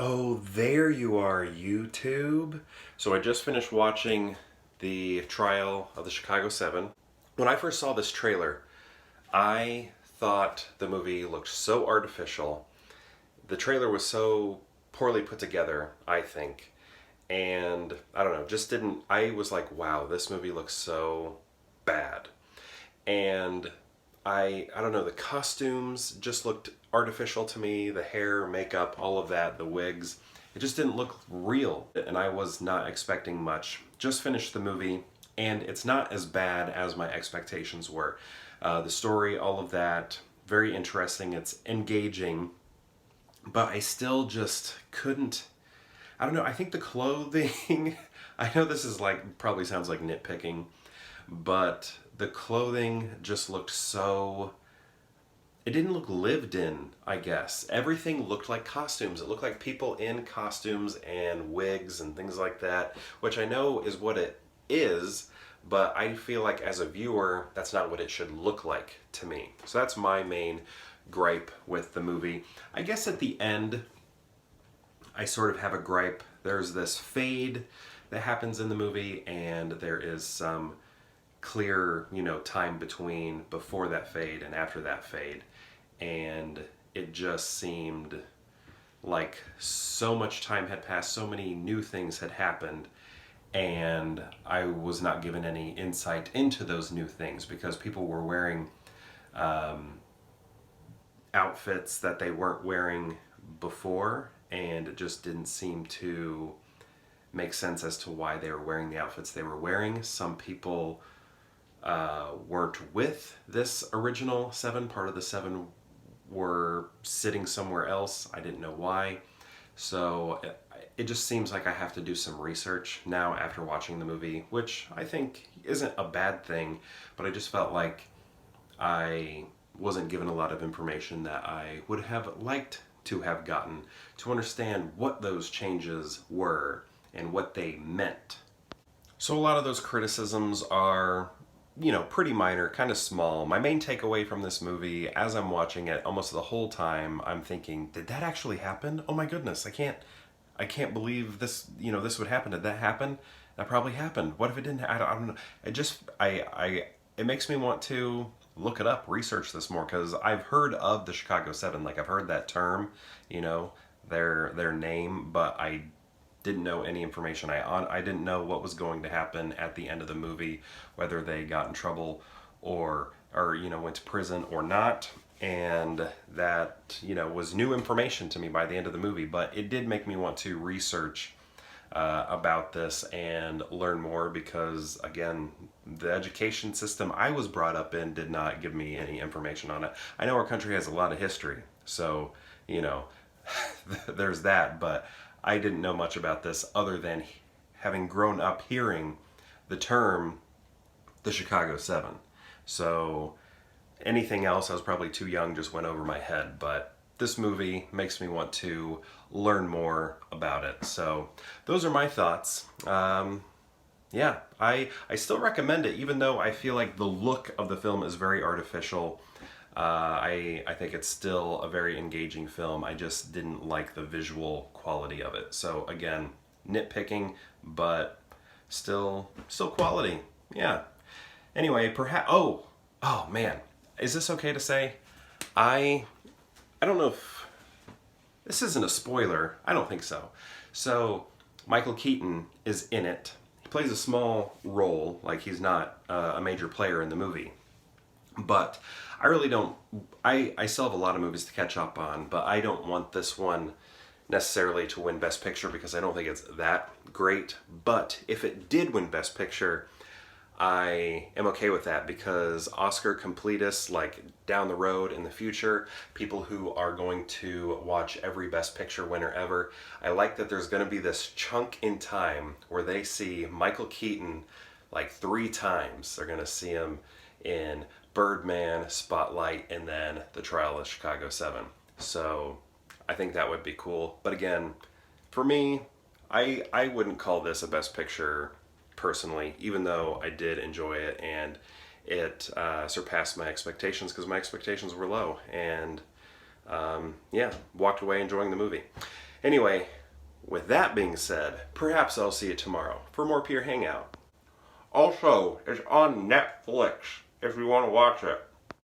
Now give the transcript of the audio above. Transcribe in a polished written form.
Oh, there you are, YouTube. So I just finished watching the trial of the Chicago 7. When I first saw this trailer, I thought the movie looked so artificial. The trailer was so poorly put together, I think. And I don't know, just didn't. I was like, wow, this movie looks so bad. And I don't know, the costumes just looked artificial to me, the hair, makeup, all of that, the wigs. It just didn't look real, and I was not expecting much. Just finished the movie, and it's not as bad as my expectations were. The story, all of that, very interesting. It's engaging, but I still just couldn't. I don't know. I think the clothing. I know this is like probably sounds like nitpicking, but the clothing just looked so. It didn't look lived in, I guess. Everything looked like costumes. It looked like people in costumes and wigs and things like that, which I know is what it is, but I feel like as a viewer, that's not what it should look like to me. So that's my main gripe with the movie. I guess at the end, I sort of have a gripe. There's this fade that happens in the movie, and there is some clear, time between before that fade and after that fade. And it just seemed like so much time had passed, so many new things had happened, and I was not given any insight into those new things because people were wearing outfits that they weren't wearing before, and it just didn't seem to make sense as to why they were wearing the outfits they were wearing. Some people weren't with this original 7. Part of the 7 were sitting somewhere else. I didn't know why. So it just seems like I have to do some research now after watching the movie, which I think isn't a bad thing, but I just felt like I wasn't given a lot of information that I would have liked to have gotten to understand what those changes were and what they meant. So a lot of those criticisms are, pretty minor, kind of small. My main takeaway from this movie, as I'm watching it, almost the whole time, I'm thinking, did that actually happen? Oh my goodness, I can't believe this, this would happen. Did that happen? That probably happened. What if it didn't? I don't know. It makes me want to look it up, research this more, because I've heard of the Chicago 7. Like, I've heard that term, their name, but I didn't know any information. I didn't know what was going to happen at the end of the movie, whether they got in trouble or went to prison or not. And that was new information to me by the end of the movie. But it did make me want to research about this and learn more because, again, the education system I was brought up in did not give me any information on it. I know our country has a lot of history, so there's that, but I didn't know much about this other than having grown up hearing the term the Chicago 7. So anything else, I was probably too young, just went over my head. But this movie makes me want to learn more about it. So those are my thoughts. Yeah, I still recommend it, even though I feel like the look of the film is very artificial. I think it's still a very engaging film. I just didn't like the visual quality of it. So again, nitpicking, but still quality. Yeah. Anyway, perhaps. Oh man, is this okay to say? I don't know if this isn't a spoiler. I don't think so. So Michael Keaton is in it. He plays a small role, like he's not a major player in the movie. But I really don't. I still have a lot of movies to catch up on, but I don't want this one necessarily to win Best Picture because I don't think it's that great. But if it did win Best Picture, I am okay with that because Oscar completists, like down the road in the future, people who are going to watch every Best Picture winner ever, I like that there's going to be this chunk in time where they see Michael Keaton like 3 times. They're going to see him in Birdman, Spotlight, and then The Trial of Chicago 7. So I think that would be cool. But again, for me, I wouldn't call this a Best Picture personally, even though I did enjoy it and it surpassed my expectations because my expectations were low. And yeah, walked away enjoying the movie. Anyway, with that being said, perhaps I'll see you tomorrow for more Peer Hangout. Also, it's on Netflix if you want to watch it.